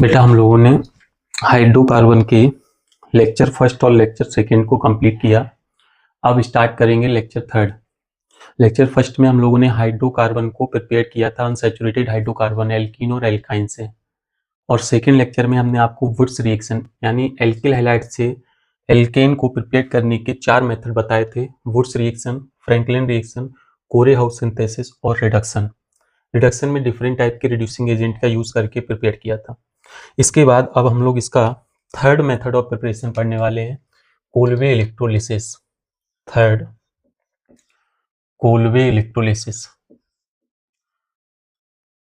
बेटा हम लोगों ने हाइड्रोकार्बन के लेक्चर फर्स्ट और लेक्चर सेकंड को कंप्लीट किया। अब स्टार्ट करेंगे लेक्चर थर्ड। लेक्चर फर्स्ट में हम लोगों ने हाइड्रोकार्बन को प्रिपेयर किया था अनसैचुरेटेड हाइड्रोकार्बन एल्कीन और एल्काइन से, और सेकंड लेक्चर में हमने आपको वुड्स रिएक्शन यानी एल्किल हैलाइड से एल्केन को प्रिपेयर करने के 4 मेथड बताए थे। वुड्स रिएक्शन, फ्रैंकलिन रिएक्शन, कोरे हाउस सिंथेसिस और रिडक्शन। रिडक्शन में डिफरेंट टाइप के रिड्यूसिंग एजेंट का यूज करके प्रिपेयर किया था। इसके बाद अब हम लोग इसका थर्ड मेथड ऑफ प्रिपरेशन पढ़ने वाले हैं, Colway electrolysis. Third, Colway electrolysis.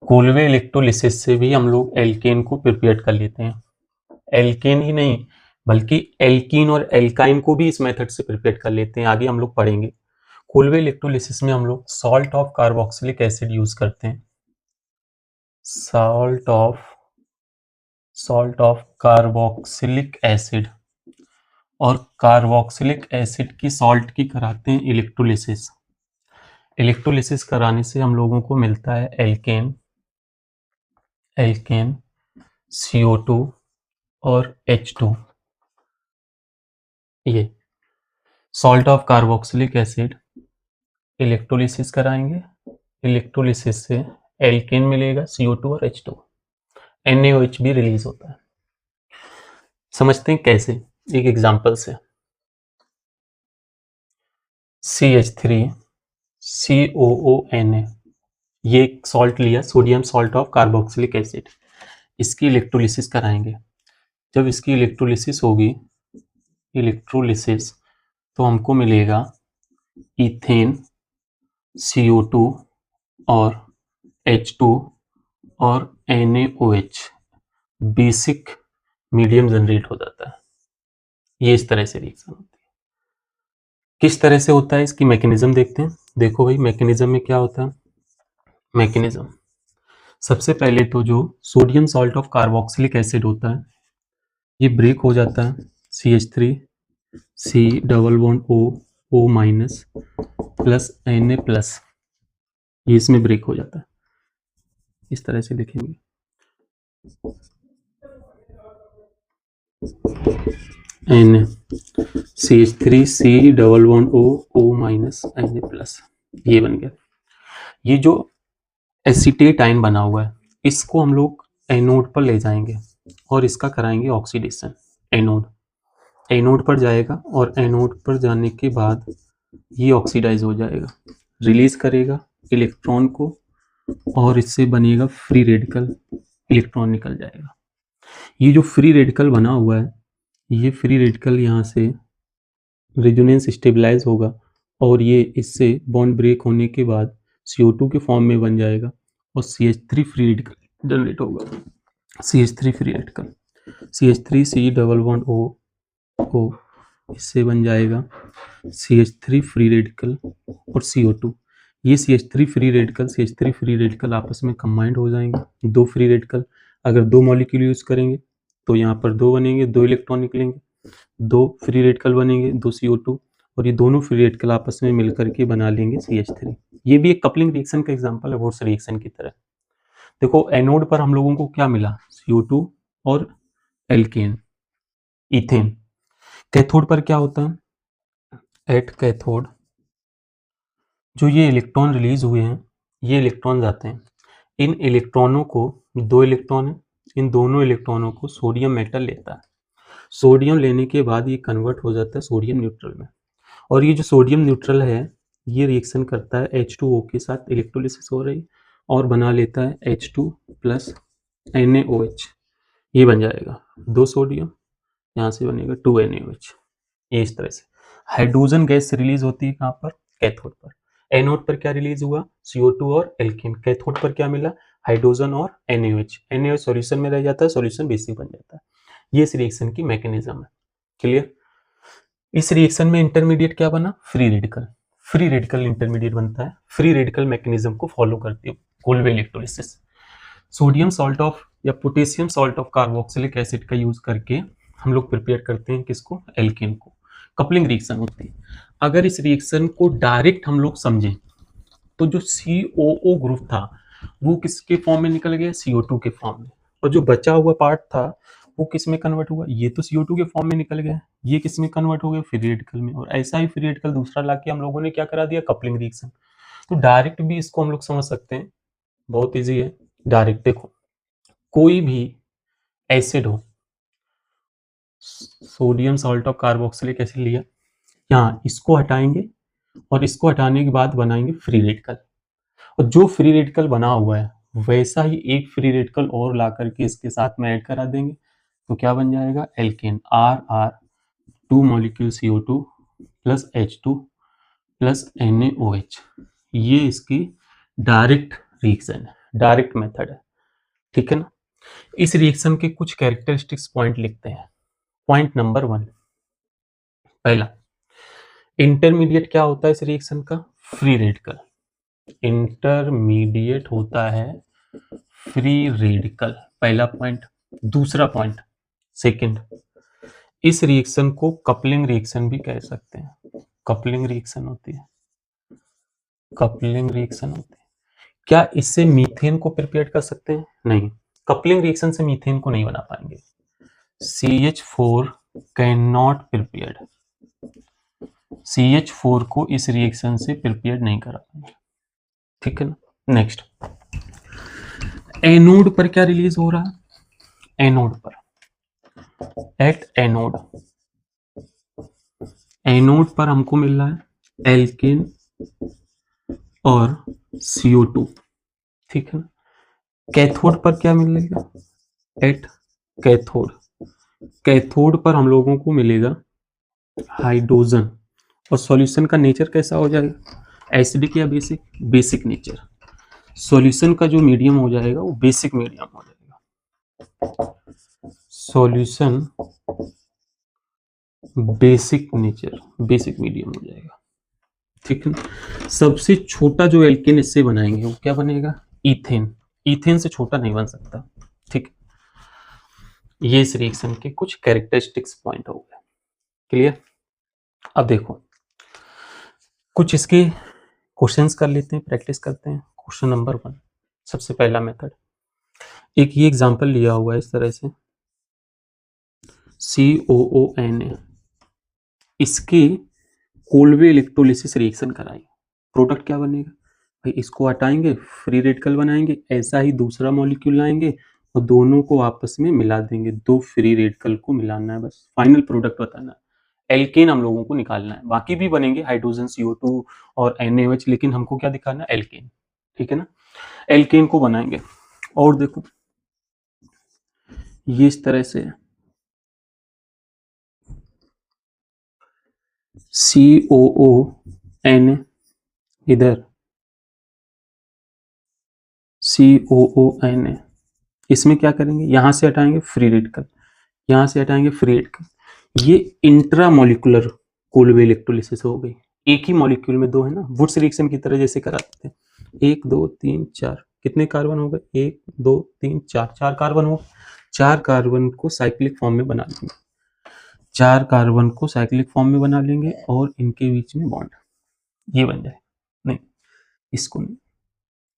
Colway electrolysis से भी हम लोग एल्केन को प्रिपेयर कर लेते हैं। एल्केन ही नहीं बल्कि एल्कीन और एल्काइन को भी इस मेथड से प्रिपेयर कर लेते हैं, आगे हम लोग पढ़ेंगे। कोलवे इलेक्ट्रोलिसिस में हम लोग salt of carboxylic acid use करते हैं। सॉल्ट ऑफ कार्बोक्सिलिक एसिड, और कार्बोक्सिलिक एसिड की सॉल्ट की कराते हैं इलेक्ट्रोलिसिस। इलेक्ट्रोलिसिस कराने से हम लोगों को मिलता है एल्केन CO2 और H2। ये salt of carboxylic acid electrolysis कराएंगे, इलेक्ट्रोलिसिस से एल्केन मिलेगा CO2 और H2, NaOH भी रिलीज होता है। समझते हैं कैसे, एक एग्जांपल से। CH3COONA, ये एक सॉल्ट लिया, sodium salt of carboxylic acid, इसकी इलेक्ट्रोलिसिस कराएंगे। जब इसकी इलेक्ट्रोलिसिस होगी, तो हमको मिलेगा इथेन CO2 और H2 और NaOH, बेसिक मीडियम जनरेट हो जाता है। ये इस तरह से रिएक्शन होती है। किस तरह से होता है, इसकी मैकेनिज्म देखते हैं। देखो भाई, मैकेनिज्म में क्या होता है। मैकेनिज्म, सबसे पहले तो जो sodium salt of carboxylic acid होता है, ये ब्रेक हो जाता है CH3 C double bond O minus plus Na plus, ये इसमें ब्रेक हो जाता है। इस तरह से लिखेंगे, Na CH3 C double bond O minus Na plus, ये बन गया। ये जो एसीटेट आयन बना हुआ है, इसको हम लोग एनोड पर ले जाएंगे और इसका कराएंगे ऑक्सीडेशन। एनोड पर जाएगा और एनोड पर जाने के बाद ये ऑक्सीडाइज हो जाएगा, रिलीज करेगा इलेक्ट्रॉन को और इससे बनेगा फ्री रेडिकल, इलेक्ट्रॉन निकल जाएगा। ये जो फ्री रेडिकल बना हुआ है, ये फ्री रेडिकल यहाँ से रेजोनेंस स्टेबलाइज होगा और ये इससे बॉन्ड ब्रेक होने के बाद CO2 के फॉर्म में बन जाएगा और CH3 फ्री रेडिकल जनरेट होगा। CH3 free radical, CH3 C double bond O, इससे बन जाएगा CH3 फ्री रेडिकल और CO2। ये CH3 फ्री रेडिकल आपस में कंबाइंड हो जाएंगे। 2 फ्री रेडिकल, अगर 2 मॉलिक्यूल यूज करेंगे तो यहाँ पर 2 बनेंगे, 2 इलेक्ट्रॉन निकलेंगे, 2 फ्री रेडिकल बनेंगे, 2 CO2, और ये दोनों फ्री रेडिकल आपस में मिलकर के बना लेंगे CH3। ये भी एक कपलिंग रिएक्शन का एग्जांपल है, वुड्स रिएक्शन की तरह। देखो, एनोड पर हम लोगों को क्या मिला, CO2 और एल्केन, इथेन। कैथोड पर क्या होता है, एट कैथोड जो ये इलेक्ट्रॉन रिलीज हुए हैं, ये इलेक्ट्रॉन जाते हैं। इन इलेक्ट्रॉनों को, 2 इलेक्ट्रॉन है, इन दोनों इलेक्ट्रॉनों को सोडियम मेटल लेता है। सोडियम लेने के बाद ये कन्वर्ट हो जाता है सोडियम न्यूट्रल में, और ये जो सोडियम न्यूट्रल है, ये रिएक्शन करता है H2O के साथ, इलेक्ट्रोलिसिस हो रही और बना लेता है H2 प्लस NaOH, ये बन जाएगा 2 सोडियम, यहाँ से बनेगा 2 NaOH। ये इस तरह से हाइड्रोजन गैस रिलीज होती है कहाँ पर, कैथोड पर। एनोड पर क्या रिलीज हुआ, CO2 और एल्केन। कैथोड पर क्या मिला, हाइड्रोजन और NaOH सॉल्यूशन में रह जाता है, सॉल्यूशन बेसिक बन जाता है। ये इस रिएक्शन की मैकेनिज्म है। क्लियर। इस रिएक्शन में इंटरमीडिएट क्या बना, फ्री रेडिकल इंटरमीडिएट बनता है। फ्री रेडिकल मैकेनिज्म को फॉलो करती है Kolbe electrolysis. Sodium salt of या potassium salt of carboxylic acid का यूज करके हम लोग प्रिपेयर करते हैं किसको, एल्केन को। कपलिंग रिएक्शन होती है। अगर इस रिएक्शन को डायरेक्ट हम लोग समझें तो जो COO ग्रुप था वो किसके फॉर्म में निकल गया, CO2 के फॉर्म में, और जो बचा हुआ पार्ट था वो किस में कन्वर्ट हुआ, ये तो CO2 के फॉर्म में निकल गया, ये किस में कन्वर्ट हो गया, फ्री रेडिकल में। और ऐसा ही फ्री रेडिकल दूसरा लाके हम लोगों ने क्या करा दिया, कपलिंग रिएक्शन। तो डायरेक्ट भी इसको हम लोग समझ सकते हैं, बहुत इजी है डायरेक्ट। देखो कोई भी एसिड हो, sodium salt of carboxylic acid लिया, यहाँ इसको हटाएंगे और इसको हटाने के बाद बनाएंगे फ्री रेडिकल, और जो फ्री रेडिकल बना हुआ है वैसा ही एक फ्री रेडिकल और ला करके इसके साथ में ऐड करा देंगे, तो क्या बन जाएगा, alkane RR 2 molecule CO2 plus H2 plus NaOH। ये इसकी डायरेक्ट रिएक्शन है, डायरेक्ट मेथड है, ठीक है ना। इस रिएक्शन के कुछ कैरेक्टरिस्टिक्स पॉइंट लिखते हैं। पॉइंट नंबर 1, पहला, इंटरमीडिएट क्या होता है इस रिएक्शन का, फ्री रेडिकल। इंटरमीडिएट होता है फ्री रेडिकल, पहला पॉइंट। दूसरा पॉइंट, सेकंड, इस रिएक्शन को कपलिंग रिएक्शन भी कह सकते हैं। कपलिंग रिएक्शन होती है, कपलिंग रिएक्शन होती है। क्या इससे मीथेन को प्रिपेयर कर सकते हैं, नहीं, कपलिंग रिएक्शन से मीथेन को नहीं बना पाएंगे। CH4 can not prepared, CH4 को इस रिएक्शन से प्रिपेयर नहीं करा पाएंगे, ठीक है ना। नेक्स्ट, एनोड पर क्या रिलीज हो रहा है, एनोड पर, एट एनोड, एनोड पर हमको मिल रहा है एल्केन और CO2, ठीक है ना। कैथोड पर क्या मिलेगा, एट कैथोड, कैथोड पर हम लोगों को मिलेगा हाइड्रोजन। और सॉल्यूशन का नेचर कैसा हो जाएगा, एसिडिक या बेसिक, बेसिक नेचर। सॉल्यूशन का जो मीडियम हो जाएगा वो बेसिक मीडियम हो जाएगा, solution basic nature, basic medium हो जाएगा, ठीक है ना। सबसे छोटा जो एल्केन इससे बनाएंगे वो क्या बनेगा, इथेन। इथेन से छोटा नहीं बन सकता, ठीक। ये इस रिएक्शन के कुछ कैरेक्टरिस्टिक्स पॉइंट हो गए, क्लियर। अब देखो कुछ इसके क्वेश्चंस कर लेते हैं, प्रैक्टिस करते हैं। क्वेश्चन नंबर 1, सबसे पहला मेथड, एक ये एग्जांपल लिया हुआ है इस तरह से, COONA, इसके कोलवे इलेक्ट्रोलिसिस रिएक्शन कराई, प्रोडक्ट क्या बनेगा भाई, इसको हटाएंगे, फ्री रेडिकल बनाएंगे, ऐसा ही दूसरा मॉलिक्यूल लाएंगे और दोनों को आपस में मिला देंगे, दो फ्री रेडिकल को मिलाना है, बस फाइनल प्रोडक्ट बताना है। एल्केन हम लोगों को निकालना है, बाकी भी बनेंगे हाइड्रोजन CO2 और NaOH, लेकिन हमको क्या दिखाना है, एल्केन, ठीक है ना। एल्केन को बनाएंगे, और देखो ये इस तरह से COON, इधर COON, इसमें क्या करेंगे, यहां से हटाएंगे फ्री रेडिकल, यहां से हटाएंगे फ्री रेडिकल, ये इंट्रामोलिकुलर कोलवे इलेक्ट्रोलिसिस हो गई। एक ही मॉलिक्यूल में दो है ना, वुड्स रिएक्शन की तरह जैसे कराते थे, 1 2 3 4, कितने कार्बन हो गए, 1 2 3 4, 4 कार्बन हो, 4 कार्बन को साइक्लिक फॉर्म में बना लेंगे, 4 कार्बन को साइक्लिक फॉर्म में बना लेंगे और इनके बीच में बॉन्ड ये बन जाए, नहीं इसको नहीं,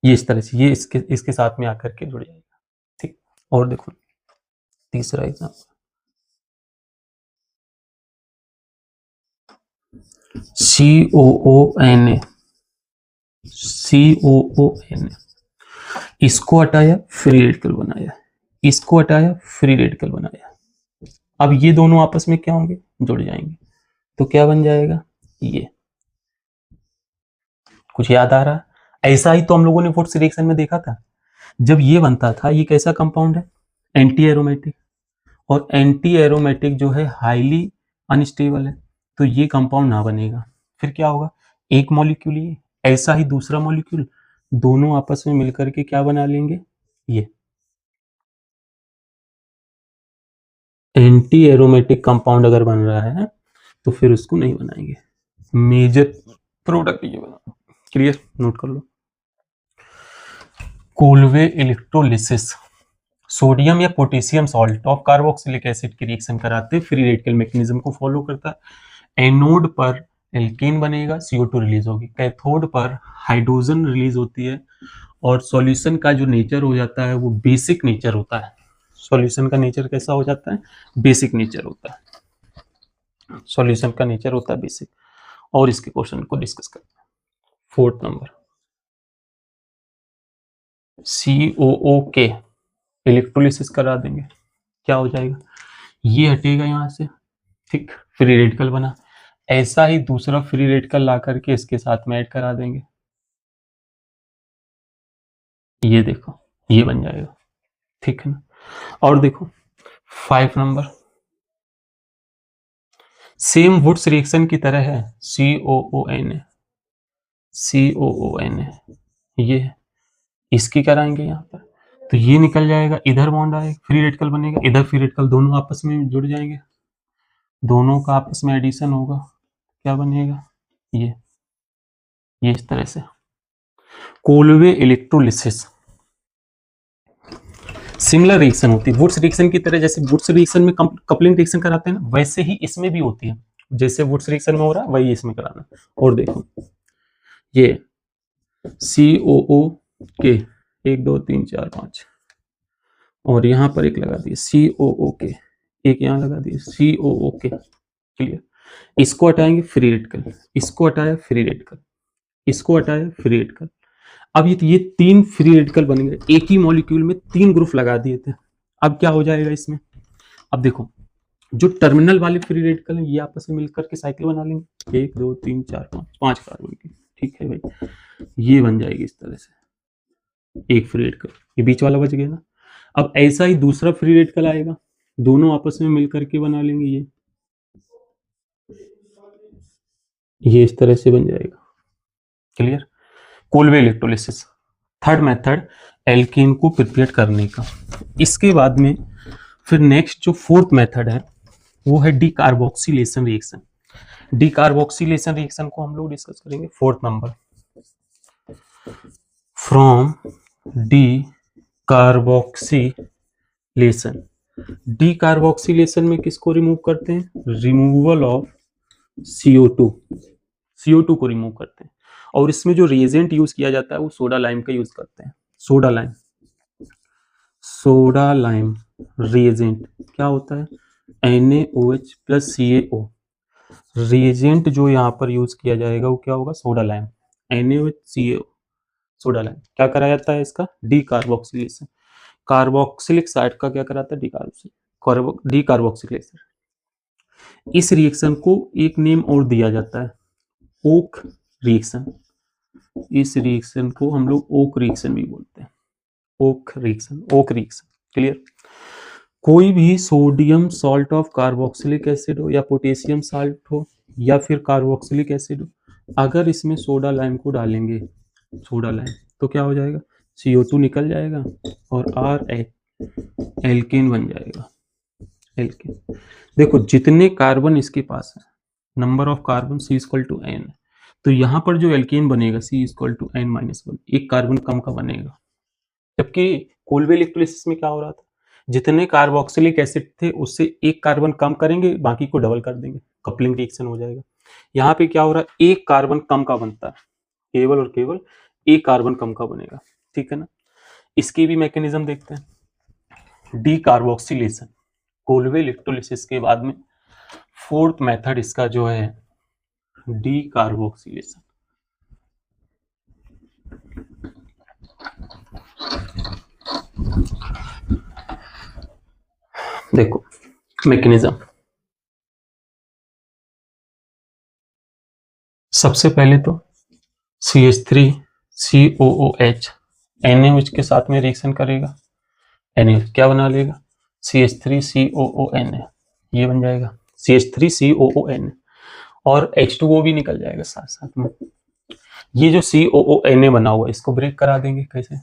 ये इस तरह से, ये इसके साथ में आकर के जुड़ जाएगा, ठीक। और देखो तीसरा एग्जाम्पल, COONA, COONA, इसको हटाया फ्री रेडिकल बनाया, इसको हटाया फ्री रेडिकल बनाया, अब ये दोनों आपस में क्या होंगे, जुड़ जाएंगे, तो क्या बन जाएगा, ये। कुछ याद आ रहा, ऐसा ही तो हम लोगों ने वुड्स रिएक्शन में देखा था, जब ये बनता था, ये कैसा कंपाउंड है, एंटी एरोमेटिक, और एंटी एरोमेटिक जो है हाईली अनस्टेबल है, तो ये कंपाउंड ना बनेगा, फिर क्या होगा, एक मॉलिक्यूल ये, ऐसा ही दूसरा मॉलिक्यूल, दोनों आपस में मिलकर के क्या बना लेंगे, ये एंटी एरोमेटिक कंपाउंड अगर बन रहा है तो फिर उसको नहीं बनाएंगे, मेजर प्रोडक्ट ये बना, क्लियर, नोट कर लो। कोलवे इलेक्ट्रोलिसिस, सोडियम या potassium salt of carboxylic acid की रिएक्शन कराते फ्री रेडिकल मैकेनिज्म को फॉलो करता है। एनोड पर एल्केन बनेगा, CO2 रिलीज होगी, कैथोड पर हाइड्रोजन रिलीज होती है, और सॉल्यूशन का जो नेचर हो जाता है वो बेसिक नेचर होता है, सॉल्यूशन का नेचर कैसा हो जाता है, बेसिक नेचर होता है, सॉल्यूशन का नेचर होता है बेसिक। और इसके क्वेश्चन को डिस्कस करते हैं। 4th नंबर, COO के इलेक्ट्रोलिसिस करा देंगे, क्या हो जाएगा, ये हटेगा यहाँ से, ठीक, फ्री रेडिकल बना। ऐसा ही दूसरा फ्री रेडिकल ला करके इसके साथ में ऐड करा देंगे, ये देखो ये बन जाएगा, ठीक है ना। और देखो 5 नंबर, सेम वुड्स रिएक्शन की तरह है, COON, ये है, इसकी कराएंगे यहाँ पर, तो ये निकल जाएगा, इधर बॉन्ड आएगा, फ्री रेडिकल बनेगा, इधर फ्री रेडिकल, दोनों आपस में जुड़ जाएंगे, दोनों का आपस में एडिशन होगा, क्या बनेगा, ये इस तरह से। कोलवे इलेक्ट्रोलिसिस सिमिलर रिएक्शन होती है वुड्स रिएक्शन की तरह, जैसे वुड्स रिएक्शन में कपलिंग रिएक्शन कराते हैं ना, वैसे ही इसमें भी होती है, जैसे वुड्स रिएक्शन में हो रहा है वही इसमें कराना। और देखो ये COO के 1 2 3 4 5, और यहाँ पर एक लगा दिए COO के, एक यहाँ लगा दिए COO के, क्लियर। इसको हटाएंगे फ्री रेडिकल, इसको हटाया फ्री रेडिकल, इसको हटाया फ्री रेडिकल। अब ये 3 फ्री रेडिकल बन गए, एक ही मॉलिक्यूल में 3 ग्रुप लगा दिए थे। अब क्या हो जाएगा इसमें, अब देखो जो टर्मिनल वाले फ्री रेडिकल हैं ये आपस में मिलकर के साइकिल बना लेंगे, 1 2 3 4 5 कार्बन की, ठीक है भाई, ये बन जाएगी इस तरह से एक फ्री रेडिकल, ये बीच वाला बच गया ना। अब ऐसा ही दूसरा फ्री रेडिकल आएगा, दोनों आपस में मिलकर के बना लेंगे, ये इस तरह से बन जाएगा, clear. Kolbe electrolysis, third method alkane को प्रिपेयर करने का। इसके बाद में फिर नेक्स्ट जो 4th मेथड है वो है डीकार्बोक्सिलेशन रिएक्शन। डीकार्बोक्सिलेशन रिएक्शन को हम लोग डिस्कस करेंगे 4th number, from decarboxylation. Decarboxylation में किसको रिमूव करते हैं, रिमूवल ऑफ CO2 को रिमूव करते हैं। और इसमें जो रिएजेंट यूज किया जाता है वो सोडा लाइम का यूज करते हैं, सोडा लाइम रिएजेंट क्या होता है, NaOH प्लस CaO। रिएजेंट जो यहाँ पर यूज किया जाएगा वो क्या होगा, soda lime, NaOH CaO, soda lime. क्या कराया जाता है इसका, डीकार्बोक्सिलेशन। कार्बोक्सिलिक साइड का क्या कराता है, डीकार्बोक्सिलेशन। इस रिएक्शन को एक नेम और दिया जाता है, ओक रिएक्शन। इस रिएक्शन को हम लोग ओक रिएक्शन भी बोलते हैं, ओक रिएक्शन, क्लियर। कोई भी sodium salt of carboxylic acid हो या पोटेशियम साल्ट हो या फिर कार्बोक्सिलिक एसिड हो, अगर इसमें सोडा लाइम को डालेंगे, सोडा लाइम, तो क्या हो जाएगा, CO2 निकल जाएगा और R एल्केन बन जाएगा, एल्केन। देखो जितने कार्बन इसके पास है, नंबर ऑफ कार्बन C=N, तो यहाँ पर जो एल्केन बनेगा C=N-1, एक कार्बन कम का बनेगा। जबकि कोलवे इलेक्ट्रोलिसिस में क्या हो रहा था, जितने कार्बोक्सिलिक एसिड थे उससे एक कार्बन कम करेंगे, बाकी को डबल कर देंगे, कपलिंग रिएक्शन हो जाएगा। यहाँ पे क्या हो रहा है, एक कार्बन कम का बनता है, केवल और केवल एक कार्बन कम का बनेगा, ठीक है ना। इसकी भी मैकेनिज्म देखते हैं, डीकार्बोक्सिलेशन, कोलवे इलेक्ट्रोलिसिस के बाद में 4th मेथड इसका जो है डीकार्बोक्सिलेशन। देखो मैकेनिज्म, सबसे पहले तो CH3COOH NaOH के साथ में रिएक्शन करेगा, NaOH क्या बना लेगा, CH3COONA, ये बन जाएगा CH3COONA, और H2O भी निकल जाएगा साथ साथ में। ये जो COONA बना हुआ है इसको ब्रेक करा देंगे, कैसे,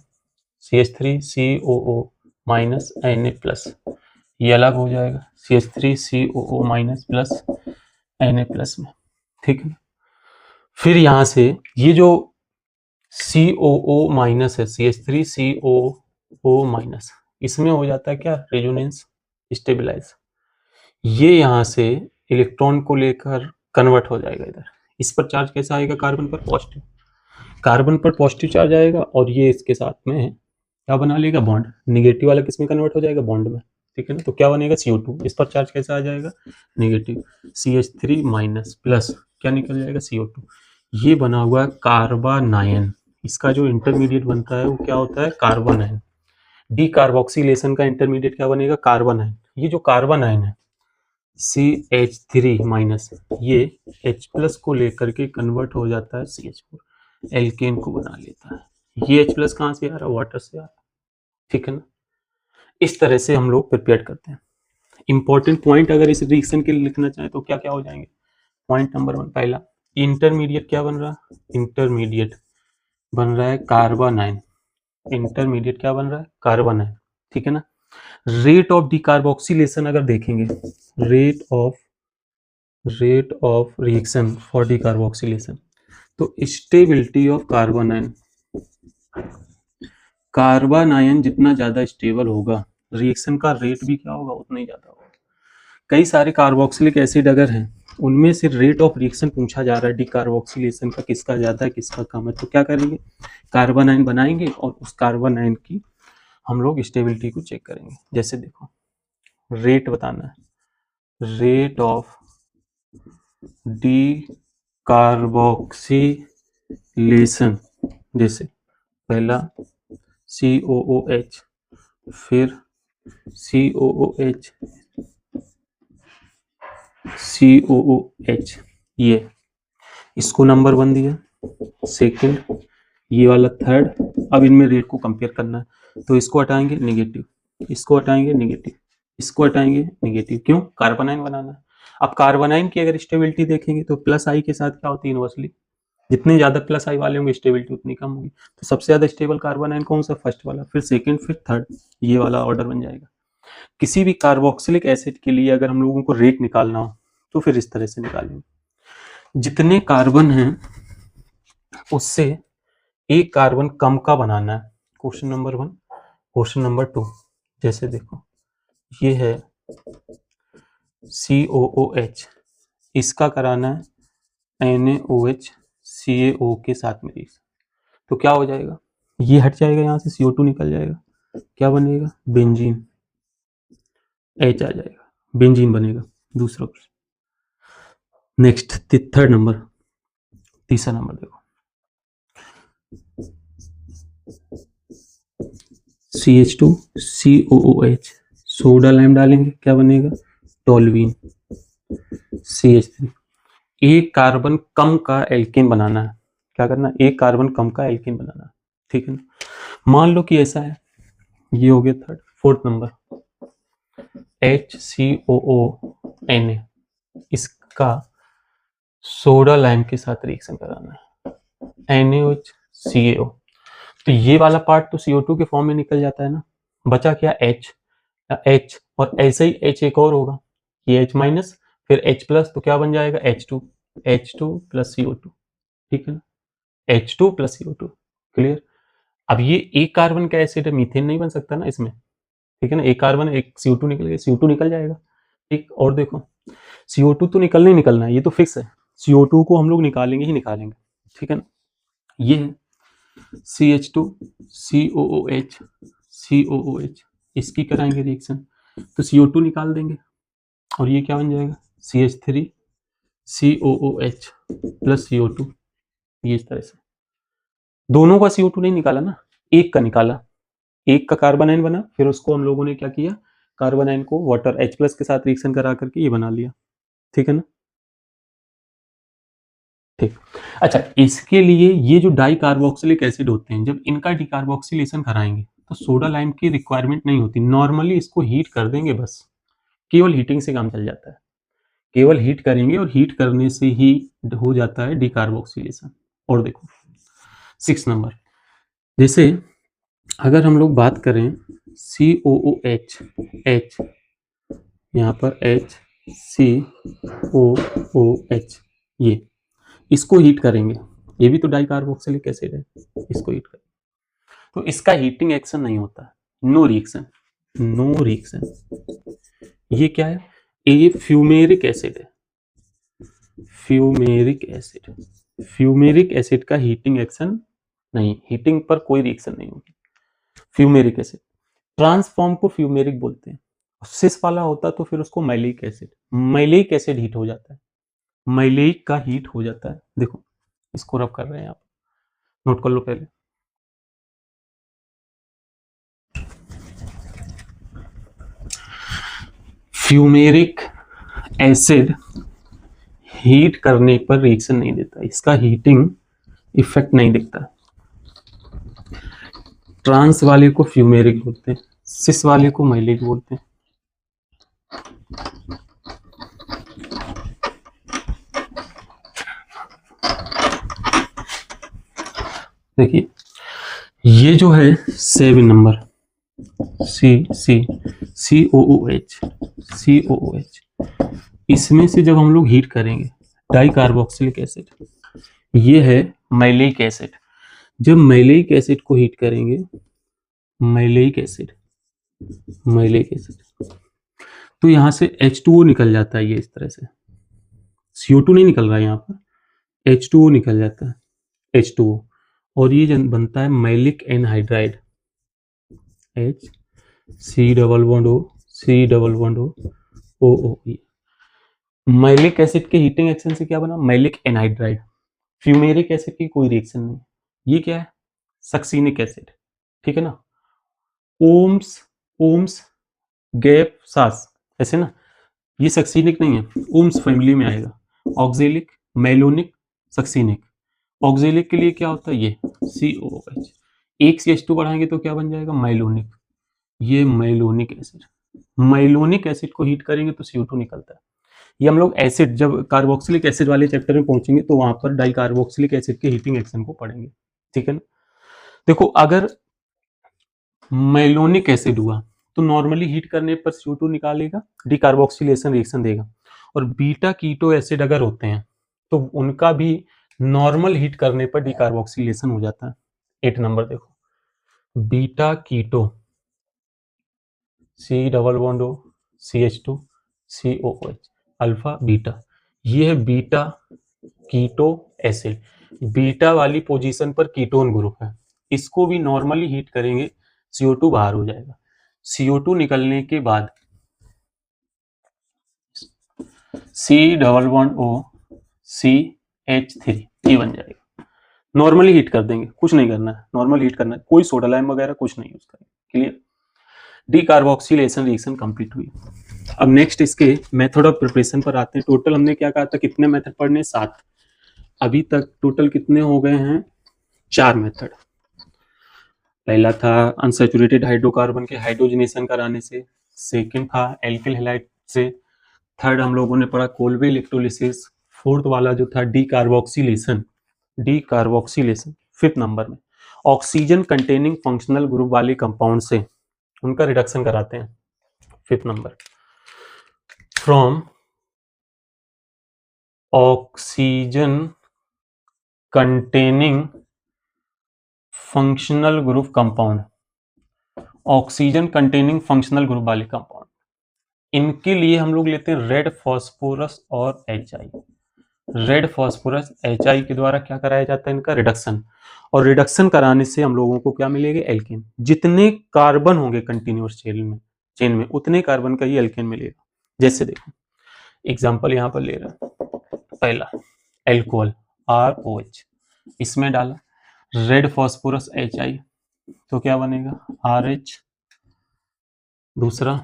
CH3COO माइनस Na प्लस, ये अलग हो जाएगा CH3COO minus plus Na plus में, ठीक है। फिर यहाँ से ये जो COO माइनस है, CH3COO माइनस, इसमें हो जाता है क्या, रेजोनेंस स्टेबलाइज। ये यहाँ से इलेक्ट्रॉन को लेकर कन्वर्ट हो जाएगा इधर, इस पर चार्ज कैसा आएगा, कार्बन पर पॉजिटिव, कार्बन पर पॉजिटिव चार्ज आएगा, और ये इसके साथ में क्या बना लेगा, बॉन्ड। निगेटिव वाला किस में कन्वर्ट हो जाएगा, बॉन्ड में, ठीक है ना। तो क्या बनेगा CO2, इस पर चार्ज कैसा आ जाएगा, नेगेटिव, CH3 माइनस प्लस क्या निकल जाएगा CO2। ये बना हुआ है कार्बोनाइन, इसका जो इंटरमीडिएट बनता है वो क्या होता है, कार्बोनाइन। डीकार्बोक्सिलेशन का इंटरमीडिएट क्या बनेगा, कार्बोनाइन। ये जो कार्बोनाइन है CH3 माइनस, ये H प्लस को लेकर के कन्वर्ट हो जाता है CH4, एल्केन को बना लेता है। ये H प्लस कहाँ से आ रहा है, वाटर से आ रहा है, ठीक है ना। इस तरह से हम लोग प्रिपेयर करते हैं। इंपॉर्टेंट पॉइंट अगर इस रिएक्शन के लिए लिखना चाहें तो क्या क्या हो जाएंगे। पॉइंट नंबर 1, पहला इंटरमीडिएट क्या बन रहा है, इंटरमीडिएट बन रहा है कार्बोनाइन, इंटरमीडिएट क्या बन रहा है, कार्बोनाइन, ठीक है ना। रेट ऑफ डिकार्बोक्सिलेशन अगर देखेंगे, rate of reaction for decarboxylation, तो स्टेबिलिटी ऑफ कार्बोनाइन, कार्बोनाइन जितना ज्यादा स्टेबल होगा रिएक्शन का रेट भी क्या होगा, उतना ही ज्यादा होगा। कई सारे कार्बोक्सिलिक एसिड अगर हैं उनमें से रेट ऑफ रिएक्शन पूछा जा रहा है डिकार्बोक्सिलेशन का, किसका ज्यादा है किसका कम है, तो क्या करेंगे, कार्बोनाइन बनाएंगे और उस कार्बोनाइन की हम लोग स्टेबिलिटी को चेक करेंगे। जैसे देखो रेट बताना है, रेट ऑफ डिकार्बोक्सिलेशन, जैसे पहला COOH, फिर COOH, COOH, ये इसको नंबर 1 दिया, सेकंड ये वाला थर्ड। अब इनमें रेट को कंपेयर करना है, तो इसको हटाएंगे नेगेटिव, इसको हटाएंगे नेगेटिव, इसको हटाएंगे नेगेटिव, क्यों, कार्बोनाइन बनाना है। अब कार्बोनाइन की अगर स्टेबिलिटी देखेंगे तो प्लस आई के साथ क्या होती है, इनवर्सली जितने ज्यादा प्लस आई वाले होंगे स्टेबिलिटी उतनी कम होगी। तो सबसे ज्यादा स्टेबल कार्बोनाइन कौन सा, फर्स्ट वाला, फिर सेकंड, फिर थर्ड, ये वाला ऑर्डर बन जाएगा। किसी भी कार्बोक्सिलिक एसिड के लिए अगर हम लोगों को रेट निकालना हो तो फिर इस तरह से निकालेंगे, जितने कार्बन हैं उससे एक कार्बन कम का बनाना है, क्वेश्चन नंबर 1। क्वेश्चन नंबर 2, जैसे देखो ये है COOH, इसका कराना है NaOH CaO के साथ में रिएक्शन, तो क्या हो जाएगा, ये हट जाएगा, यहाँ से CO2 निकल जाएगा, क्या बनेगा, बेंजीन, H आ जाएगा, बेंजीन बनेगा दूसरा क्वेश्चन। नेक्स्ट थर्ड नंबर, तीसरा नंबर देखो, CH2 COOH, सोडा लाइम डालेंगे, क्या बनेगा, टोल्यूइन, CH3। एक कार्बन कम का एल्केन बनाना है, क्या करना है, एक कार्बन कम का एल्केन बनाना है, ठीक है ना। मान लो कि ऐसा है, ये हो गया थर्ड। फोर्थ नंबर HCOONA, इसका सोडा लाइम के साथ रिएक्शन कराना है, NaOH CaO। तो ये वाला पार्ट तो CO2 के फॉर्म में निकल जाता है ना, बचा क्या, H, और ऐसे ही H एक और होगा, ये H माइनस फिर H प्लस, तो क्या बन जाएगा, H2 प्लस CO2, ठीक है ना, H2 प्लस CO2, क्लियर। अब ये एक कार्बन का एसिड है, मीथेन नहीं बन सकता ना इसमें, ठीक है ना, एक कार्बन एक CO2 निकल गया, CO2 निकल जाएगा, ठीक। और देखो CO2 तो निकलना ही निकलना है, ये तो फिक्स है, CO2 को हम लोग निकालेंगे ही निकालेंगे, ठीक है ना। ये है CH2 COOH, इसकी कराएंगे रिएक्शन, तो CO2 निकाल देंगे और ये क्या बन जाएगा, CH3 COOH प्लस CO2, ये इस तरह से। दोनों का CO2 नहीं निकाला ना, एक का निकाला, एक का कार्बोनाइन बना, फिर उसको हम लोगों ने क्या किया, कार्बोनाइन को वाटर H प्लस के साथ रिएक्शन करा करके ये बना लिया, ठीक है ना, ठीक। अच्छा, इसके लिए ये जो डाई कार्बोक्सिलिक एसिड होते हैं, जब इनका डिकार्बोक्सिलेशन कराएंगे तो सोडा लाइम की रिक्वायरमेंट नहीं होती, नॉर्मली इसको हीट कर देंगे बस, केवल हीटिंग से काम चल जाता है, केवल हीट करेंगे और हीट करने से ही हो जाता है डिकार्बोक्सिलेशन। और देखो 6 नंबर, जैसे अगर हम लोग बात करें COOH, H, यहाँ पर HCOOH, ये इसको हीट करेंगे, ये भी तो डाई कार्बोक्सिलिक एसिड है, इसको हीट करेंगे तो इसका हीटिंग एक्शन नहीं होता, नो रिएक्शन, नो रिएक्शन। ये क्या है, ये फ्यूमेरिक एसिड है, फ्यूमेरिक एसिड, फ्यूमेरिक एसिड का हीटिंग एक्शन नहीं, हीटिंग पर कोई रिएक्शन नहीं होगी, फ्यूमेरिक एसिड। ट्रांसफॉर्म को फ्यूमेरिक बोलते हैं, सिस वाला होता तो फिर उसको मैलिक एसिड हीट हो जाता है, मैलिक का हीट हो जाता है। देखो इसको रब कर रहे हैं आप, नोट कर लो पहले। फ्यूमेरिक एसिड हीट करने पर रिएक्शन नहीं देता, इसका हीटिंग इफेक्ट नहीं दिखता। ट्रांस वाले को फ्यूमेरिक बोलते हैं, सिस वाले को मैलिक बोलते हैं। देखिए ये जो है 7 नंबर COOH, इसमें से जब हम लोग हीट करेंगे डाई कार्बोक्सिलिक एसिड, ये है मैलिक एसिड। जब मैलिक एसिड को हीट करेंगे, मैलिक एसिड तो यहां से H2O निकल जाता है, ये इस तरह से CO2 नहीं निकल रहा है, यहाँ पर H2O निकल जाता है, H2O, और ये बनता है maleic anhydride, HC≡OO। Maleic acid के हीटिंग एक्शन से क्या बना, मैलिक एनहाइड्राइड। फ्यूमेरिक एसिड की कोई रिएक्शन नहीं, ये क्या है, सक्सीनिक एसिड, ठीक है ना। ओम्स गैप सास, ऐसे ना, ये सक्सीनिक नहीं है, ओम्स फैमिली में आएगा। Oxalic, malonic, succinic. ऑक्जेलिक के लिए क्या होता है, ये COOH, एक CH2 बढ़ाएंगे तो क्या बन जाएगा, मैलोनिक, ये मैलोनिक एसिड। मैलोनिक एसिड को हीट करेंगे तो CO2 निकलता है। ये हम लोग एसिड, जब कार्बोक्सिलिक एसिड वाले चैप्टर में पहुंचेंगे तो वहां पर डाई कार्बोक्सिलिक एसिड के हीटिंग एक्शन को पढ़ेंगे, ठीक है ना। देखो अगर मैलोनिक एसिड हुआ तो नॉर्मली हीट करने पर CO2 निकालेगा, डिकार्बोक्सिलेशन रिएक्शन देगा। और बीटा कीटो एसिड अगर होते हैं तो उनका भी नॉर्मल हीट करने पर डिकार्बोक्सिलेशन हो जाता है। 8 नंबर देखो, beta keto C≡O CH2 COOH, alpha beta, ये है बीटा कीटो एसिड। बीटा वाली पोजीशन पर कीटोन ग्रुप है, इसको भी नॉर्मली हीट करेंगे CO2 बाहर हो जाएगा। CO2 निकलने के बाद C≡O CH3 ये बन जाएगा। नॉर्मली हीट कर देंगे, कुछ नहीं करना है, नॉर्मल हीट करना है, कोई सोडा लाइम वगैरह कुछ नहीं यूज करेंगे। क्लियर, डिकार्बोक्सिलेशन रिएक्शन कंप्लीट हुई। अब नेक्स्ट इसके मेथड ऑफ प्रिपरेशन पर आते हैं। टोटल हमने क्या कहा था, कितने मेथड पढ़ने, 7। अभी तक टोटल कितने हो गए हैं, 4 मेथड। पहला था अनसैचुरेटेड हाइड्रोकार्बन के हाइड्रोजनेशन कराने से, सेकंड था एल्किल हैलाइड से, थर्ड हम लोगों ने पढ़ा कोल्बे इलेक्ट्रोलिसिस, फोर्थ वाला जो था डिकार्बोक्सिलेशन, फिफ्थ नंबर में ऑक्सीजन कंटेनिंग फंक्शनल ग्रुप वाले कंपाउंड से उनका रिडक्शन कराते हैं। Fifth number from oxygen containing functional group compound, oxygen containing functional group वाले कंपाउंड, इनके लिए हम लोग लेते हैं रेड फॉस्फोरस और HI। रेड फॉस्फोरस HI के द्वारा क्या कराया जाता है, इनका रिडक्शन, और रिडक्शन कराने से हम लोगों को क्या मिलेगा, एल्केन। जितने कार्बन होंगे कंटिन्यूअस चेन में उतने कार्बन का ही एल्केन मिलेगा। जैसे देखो एग्जांपल यहां पर ले रहा हूं, पहला एल्कोहल ROH, इसमें डाला रेड फॉस्फोरस HI तो क्या बनेगा, RH। दूसरा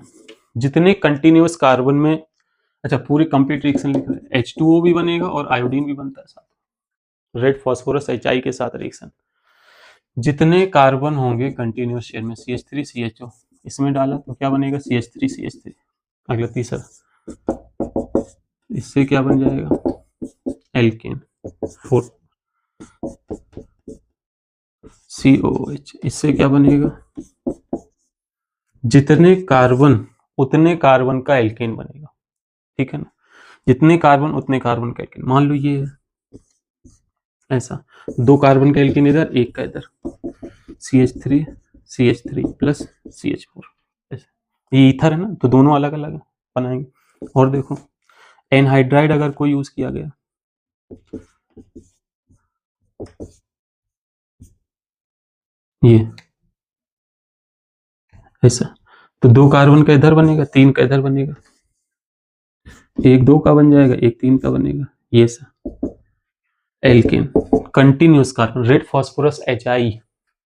जितने कंटिन्यूअस कार्बन में, अच्छा पूरी कंप्लीट रिएक्शन लिख रहे हैं, H2O भी बनेगा और आयोडीन भी बनता है साथ, रेड फॉस्फोरस HI के साथ रिएक्शन। जितने कार्बन होंगे कंटिन्यूअस चेन में, CH3 CHO, इसमें डाला तो क्या बनेगा, CH3 CH3। अगला तीसरा, इससे क्या बन जाएगा, एल्केन। फोर्थ COOH, इससे क्या बनेगा, जितने कार्बन उतने कार्बन का एल्केन बनेगा, ठीक है ना। जितने कार्बन उतने कार्बन का एल्केन। मान लो ये है ऐसा, 2 कार्बन का एल्केन इधर, एक का इधर, CH3 प्लस CH4, ये ईथर है ना, तो दोनों अलग अलग बनाएंगे। और देखो एनहाइड्राइड अगर कोई यूज किया गया, ये ऐसा, तो 2 कार्बन का इधर बनेगा, 3 का इधर बनेगा, 1 2 का बन जाएगा, 1 3 का बनेगा, ये सा alkane. Continuous carbon, red phosphorus HI,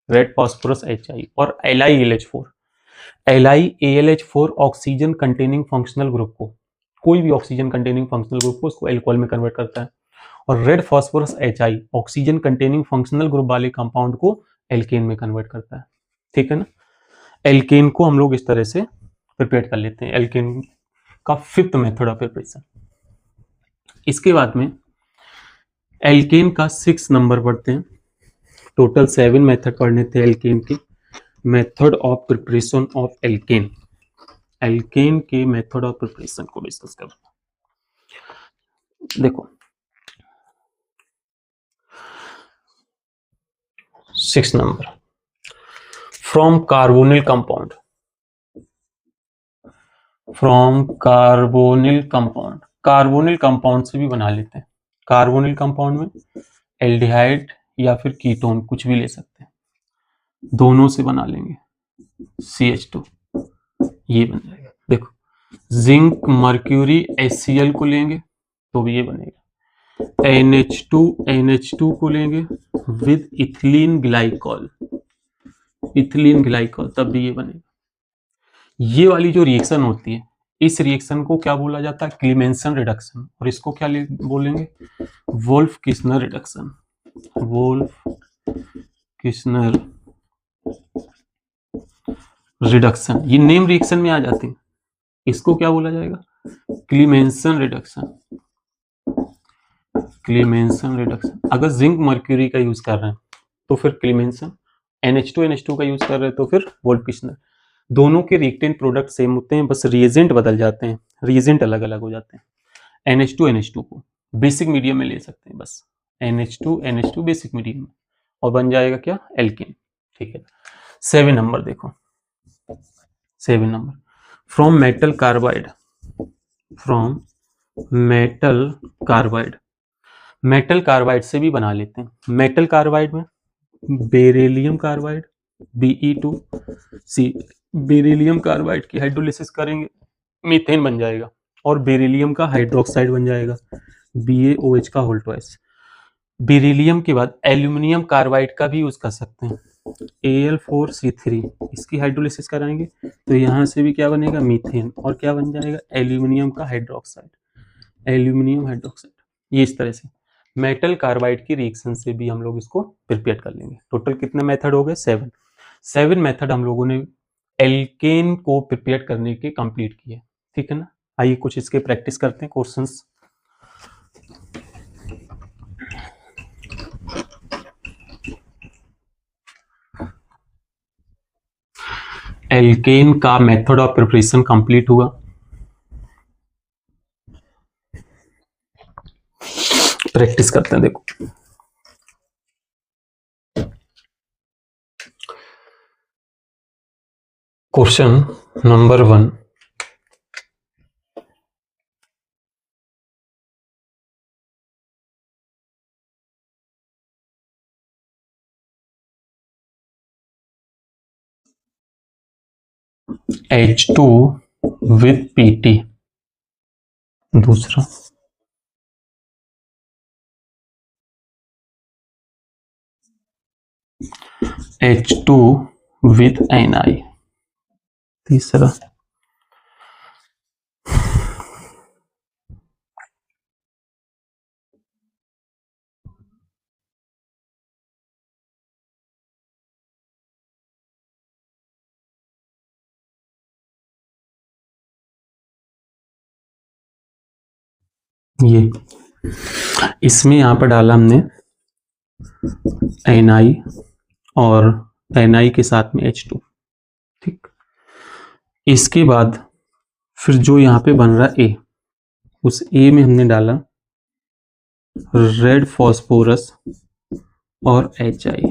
red phosphorus HI और LiAlH4। LiAlH4 oxygen containing functional group को, कोई भी ऑक्सीजन कंटेनिंग फंक्शनल ग्रुप को उसको एल्कोहल में कन्वर्ट करता है, और red phosphorus HI oxygen containing functional group वाले कंपाउंड को एल्केन में कन्वर्ट करता है। ठीक है ना। एल्केन को हम लोग इस तरह से प्रिपेयर कर लेते हैं, एल्केन का 5th मेथड ऑफ प्रिपरेशन। इसके बाद में एल्केन का 6 नंबर पढ़ते हैं। टोटल 7 मेथड पढ़ने थे एल्केन के। Method of preparation of alkane, alkane के मेथड ऑफ प्रिपरेशन को डिस्कस करते हैं। देखो 6 number, from carbonyl compound, from carbonyl compound, carbonyl compound से भी बना लेते हैं। कार्बोनिल कंपाउंड में एल्डिहाइड या फिर कीटोन कुछ भी ले सकते हैं, दोनों से बना लेंगे CH2, ये बन जाएगा। देखो जिंक मर्क्यूरी HCl को लेंगे तो भी ये बनेगा, NH2 को लेंगे with ethylene glycol, ethylene glycol, तब भी ये बनेगा। ये वाली जो रिएक्शन होती है, इस रिएक्शन को क्या बोला जाता है, क्लीमेंसन रिडक्शन, और इसको क्या बोलेंगे, Wolff Kishner reduction, Wolff Kishner reduction. ये नेम रिएक्शन में आ जाते हैं, इसको क्या बोला जाएगा, क्लीमेंसन रिडक्शन, क्लीमेंसन रिडक्शन। अगर जिंक मर्क्यूरी का यूज कर रहे हैं तो फिर क्लीमेंसन, NH2 का यूज कर रहे हैं तो फिर वोल्फ किस्नर। दोनों के रिएक्टेंट प्रोडक्ट सेम होते हैं, बस रिएजेंट बदल जाते हैं, रिएजेंट अलग अलग हो जाते हैं। NH2 को बेसिक मीडियम में ले सकते हैं, बस NH2 बेसिक मीडियम में, और बन जाएगा क्या, एल्केन। ठीक है। 7 नंबर देखो, 7 number, from metal carbide, from metal carbide, metal carbide से भी बना लेते हैं। मेटल कार्बाइड में beryllium carbide Be2C, beryllium carbide की हाइड्रोलिसिस करेंगे, मीथेन बन जाएगा, और बेरिलियम का हाइड्रोक्साइड बन जाएगा BaOH का होल ट्वाइस। बेरिलियम के बाद एल्यूमिनियम कार्बाइड का भी यूज कर सकते हैं, Al4C3, इसकी हाइड्रोलिसिस कराएंगे तो यहाँ से भी क्या बनेगा, मीथेन, और क्या बन जाएगा, एल्यूमिनियम का हाइड्रोक्साइड, एल्यूमिनियम हाइड्रोक्साइड। ये इस तरह से मेटल कार्बाइड की रिएक्शन से भी हम लोग इसको प्रिपेयर कर लेंगे। टोटल कितने मेथड हो गए, 7 मेथड हम लोगों ने एल्केन को प्रिपेयर करने के कंप्लीट किए। ठीक है ना। आइए कुछ इसके प्रैक्टिस करते हैं, क्वेश्चंस। एल्केन का मेथड ऑफ प्रिपरेशन कंप्लीट हुआ। प्रैक्टिस करते हैं, देखो question number 1, H2 with PT, दूसरा H2 with Ni, तीसरा ये, इसमें यहां पर डाला हमने Ni और Ni के साथ में H2। ठीक, इसके बाद फिर जो यहाँ पे बन रहा A, उस A में हमने डाला रेड फॉस्फोरस और HI,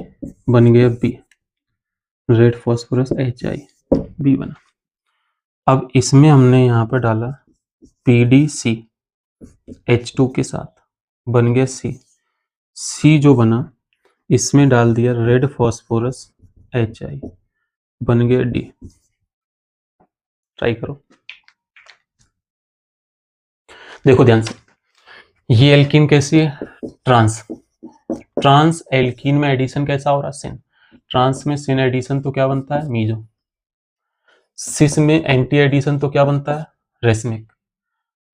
बन गया B, red phosphorus HI B बना। अब इसमें हमने यहाँ पर डाला PDC H2 के साथ, बन गया C जो बना इसमें डाल दिया रेड फॉस्फोरस HI, बन गया D। ट्राई करो। देखो ध्यान से, ये एल्कीन कैसी है, ट्रांस। ट्रांस एल्कीन में एडिशन कैसा हो रहा है, सिन। ट्रांस में सिन एडिशन तो क्या बनता है, मीजो। सिस में एंटी एडिशन तो क्या बनता है, रेसमिक।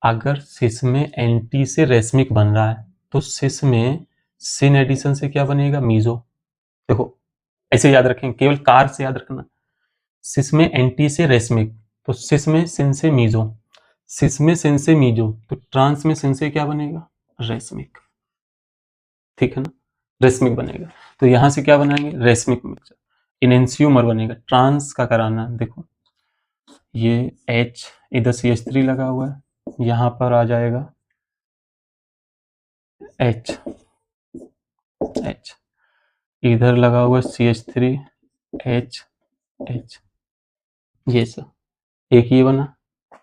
अगर सिस में एंटी से रेसमिक बन रहा है तो सिस में सिन एडिशन से क्या बनेगा, मीजो। देखो ऐसे याद रखें, केवल कार से याद रखना। सिस में एंटी से रेसमिक, तो सिस में सिन से मीजो। सिस में सिन से मीजो, तो ट्रांस में सिन से क्या बनेगा, रेसमिक। ठीक है ना, रेसमिक बनेगा। तो यहां से क्या बनाएंगे, रेसमिक मिक्सचर, इनेंशियोमर बनेगा। ट्रांस का कराना है, देखो ये H इधर CH3 लगा हुआ है, यहां पर आ जाएगा H, H इधर लगा हुआ CH3 H H, ये सब एक ही बना।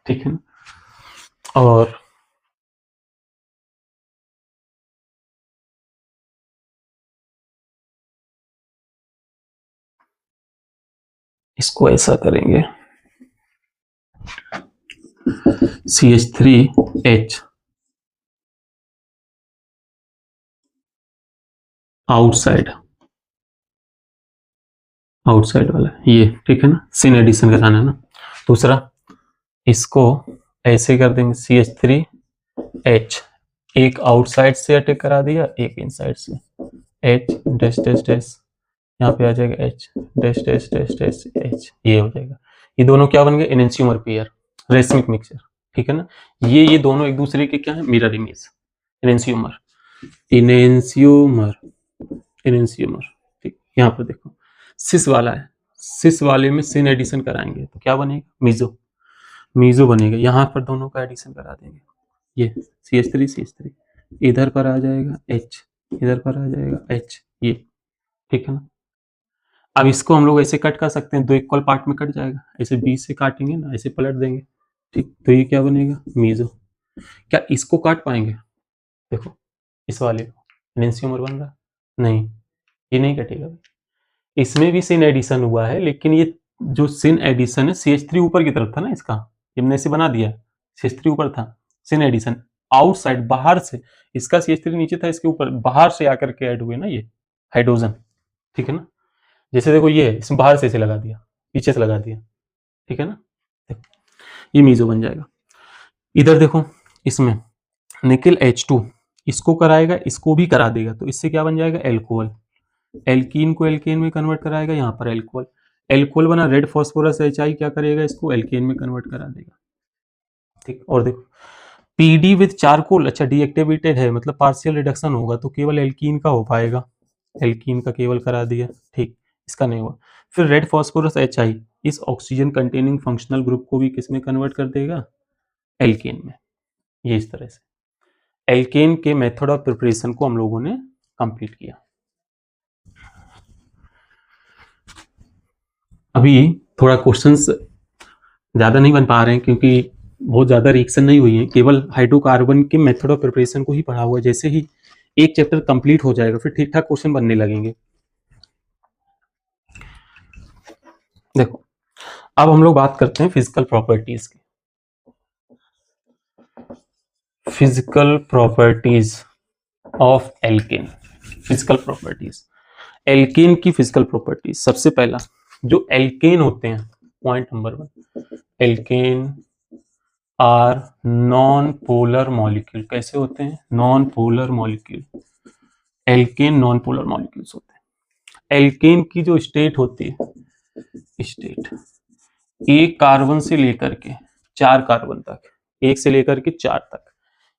ठीक है ना, और इसको ऐसा करेंगे, CH3H आउटसाइड, आउटसाइड वाला ये, ठीक है ना, सिन एडिशन कराना है ना। दूसरा इसको ऐसे कर देंगे, CH3H एक आउटसाइड से अटैक करा दिया, एक इनसाइड से, H डैश डैश डैश, यहाँ पे आ जाएगा H dash dash dash dash H, ये हो जाएगा। ये दोनों क्या बन गए, एनेंशियोमर पेयर, रेसमिक मिक्सचर। ठीक है ना, ये दोनों एक दूसरे के क्या है, mirror image, enantiomer, enantiomer, enantiomer. ठीक, यहाँ पर देखो सिस वाला है, सिस वाले में सिन एडिशन कराएंगे तो क्या बनेगा, मीजो, मीजो बनेगा। यहाँ पर दोनों का एडिशन करा देंगे, ये CH3 CH3, इधर पर आ जाएगा H, इधर पर आ जाएगा H, ये। ठीक है ना, अब इसको हम लोग ऐसे कट कर सकते हैं, दो इक्वल पार्ट में कट जाएगा, ऐसे बीच से काटेंगे ना, ऐसे पलट देंगे। ठीक, तो ये क्या बनेगा, मीजो। क्या इसको काट पाएंगे, देखो इस वाले को, एनेंशियोमर बन रहा, नहीं ये नहीं कटेगा। इसमें भी सिन एडिशन हुआ है, लेकिन ये जो सिन एडिशन है, CH3 ऊपर की तरफ था ना इसका, हमने ऐसे बना दिया, CH3 ऊपर था, सिन एडिशन आउटसाइड बाहर से, इसका CH3 नीचे था, इसके ऊपर बाहर से आकर के ऐड हुए ना ये हाइड्रोजन। ठीक है ना, जैसे देखो ये है, इसमें बाहर से इसे लगा दिया, पीछे से लगा दिया। ठीक है ना, देखो ये मीजो बन जाएगा। इधर देखो इसमें निकेल H2 इसको कराएगा, इसको भी करा देगा, तो इससे क्या बन जाएगा, एल्कोहल। एल्कीन को एल्केन में कन्वर्ट कराएगा, यहाँ पर एल्कोहल, एल्कोहल बना, रेड फॉस्फोरस HI क्या करेगा, इसको एल्केन में कन्वर्ट करा देगा। ठीक, और देखो PD विद चारकोल, अच्छा डीएक्टिवेटेड है, मतलब पार्शियल रिडक्शन होगा, तो केवल एल्कीन का हो पाएगा, एल्कीन का केवल करा दिया। ठीक, इसका नहीं हुआ। फिर रेड फॉस्फोरस HI इस ऑक्सीजन कंटेनिंग फंक्शनल ग्रुप को भी किस में कन्वर्ट कर देगा, एल्केन में। ये इस तरह से एल्केन के मेथड ऑफ प्रिपरेशन को हम लोगों ने कंप्लीट किया। अभी थोड़ा क्वेश्चंस ज़्यादा नहीं बन पा रहे हैं क्योंकि बहुत ज़्यादा रिएक्शन नहीं हुई है, केवल हाइड्रोकार्बन के मेथड ऑफ प्रिपरेशन को ही पढ़ा हुआ है। जैसे ही एक चैप्टर कंप्लीट हो जाएगा फिर ठीक ठाक क्वेश्चन बनने लगेंगे। देखो अब हम लोग बात करते हैं फिजिकल प्रॉपर्टीज की। Physical properties of alkane, physical properties, alkane की फिजिकल प्रॉपर्टीज। सबसे पहला जो एल्केन होते हैं, point number 1, alkane are non polar molecule. कैसे होते हैं, non polar molecule, alkane non polar molecules होते हैं। एल्केन की जो स्टेट होती है, स्टेट एक कार्बन से लेकर के 4 कार्बन तक, 1 से लेकर के 4 तक,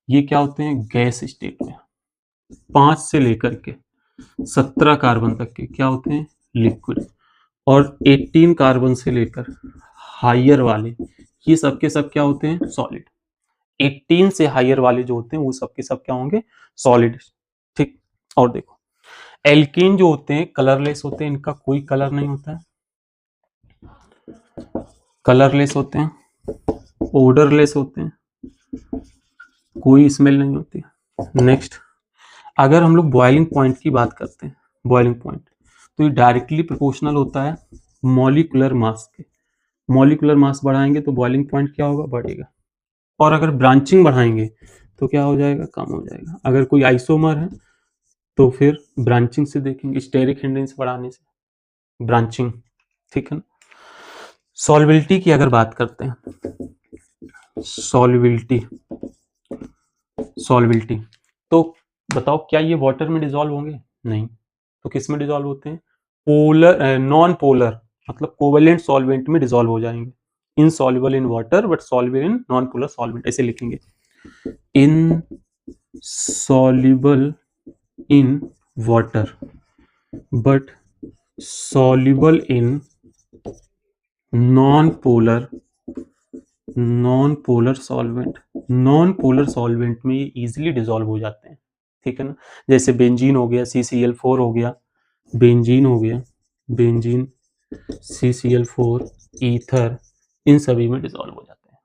ये क्या होते हैं, गैस स्टेट में। 5 से लेकर के 17 कार्बन तक के क्या होते हैं, लिक्विड। और 18 कार्बन से लेकर हायर वाले, ये सब के सब क्या होते हैं, सॉलिड। 18 से हायर वाले जो होते हैं वो सब के सब क्या होंगे, सॉलिड। ठीक, और देखो एल्केन जो होते हैं कलरलेस होते हैं, इनका कोई कलर नहीं होता है, कलरलेस होते हैं, ओडरलेस होते हैं, कोई स्मेल नहीं होती। नेक्स्ट, अगर हम लोग बॉइलिंग पॉइंट की बात करते हैं, बॉइलिंग पॉइंट, तो ये डायरेक्टली प्रोपोर्शनल होता है मॉलिक्यूलर मास के। मॉलिक्यूलर मास बढ़ाएंगे तो बॉइलिंग पॉइंट क्या होगा, बढ़ेगा। और अगर ब्रांचिंग बढ़ाएंगे तो क्या हो जाएगा, कम हो जाएगा। अगर कोई आइसोमर है तो फिर ब्रांचिंग से देखेंगे, स्टेरिक हिंड्रेंस बढ़ाने से ब्रांचिंग, ठीक है ना। सॉल्युबिलिटी की अगर बात करते हैं, सॉल्युबिलिटी सॉल्युबिलिटी तो बताओ क्या ये वाटर में डिसॉल्व होंगे, नहीं। तो किस में डिसॉल्व होते हैं, पोलर नॉन पोलर मतलब कोवेलेंट सॉल्वेंट में डिसॉल्व हो जाएंगे। Insoluble in water but soluble in non polar solvent, ऐसे लिखेंगे, insoluble in water but soluble in non-polar solvent. Non polar solvent में ये इजीली डिसॉल्व हो जाते हैं, ठीक है ना। जैसे बेंजीन हो गया, CCl4 हो गया, बेंजीन हो गया, बेंजीन, CCl4, ईथर, इन सभी में डिसॉल्व हो जाते हैं,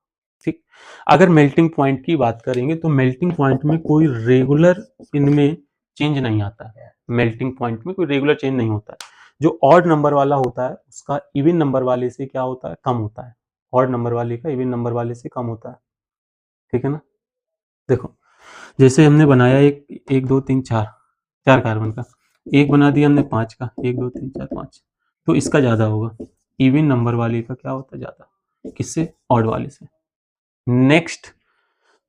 ठीक। अगर मेल्टिंग पॉइंट की बात करेंगे तो मेल्टिंग पॉइंट में कोई रेगुलर इनमें चेंज नहीं आता है। मेल्टिंग पॉइंट में कोई रेगुलर चेंज नहीं होता है। जो ऑड नंबर वाला होता है उसका इवन नंबर वाले से क्या होता है, कम होता है। ऑड नंबर वाले का इवन नंबर वाले से कम होता है, ठीक है ना। देखो जैसे हमने बनाया एक दो तीन चार, चार कार्बन का, एक बना दिया हमने 5 का, 1 2 3 4 5, तो इसका ज्यादा होगा। इवन नंबर वाले का क्या होता है, ज्यादा, किससे, ऑड वाले से। नेक्स्ट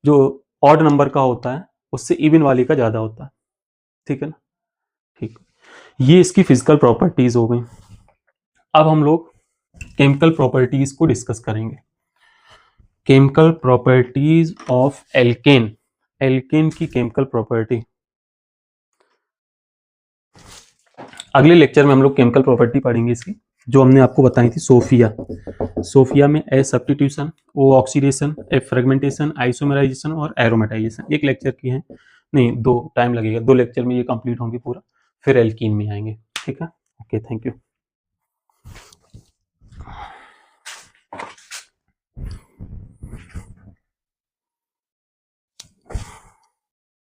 जो ऑड नंबर का होता है उससे इवन वाले का ज्यादा होता है, ठीक है ना। ठीक, ये इसकी फिजिकल प्रॉपर्टीज हो गई। अब हम लोग केमिकल प्रॉपर्टीज को डिस्कस करेंगे। Chemical properties of alkane, alkane की केमिकल प्रॉपर्टी। अगले लेक्चर में हम लोग केमिकल प्रॉपर्टी पढ़ेंगे इसकी, जो हमने आपको बताई थी सोफिया। सोफिया में ए सब्स्टिट्यूशन, ओ ऑक्सीडेशन, एफ फ्रेगमेंटेशन, आइसोमराइजेशन और एरोमेटाइजेशन। एक लेक्चर की है, नहीं दो, टाइम लगेगा, 2 लेक्चर में ये कंप्लीट होंगे पूरा, फिर एल्कीन में आएंगे, ठीक है। Okay, thank you.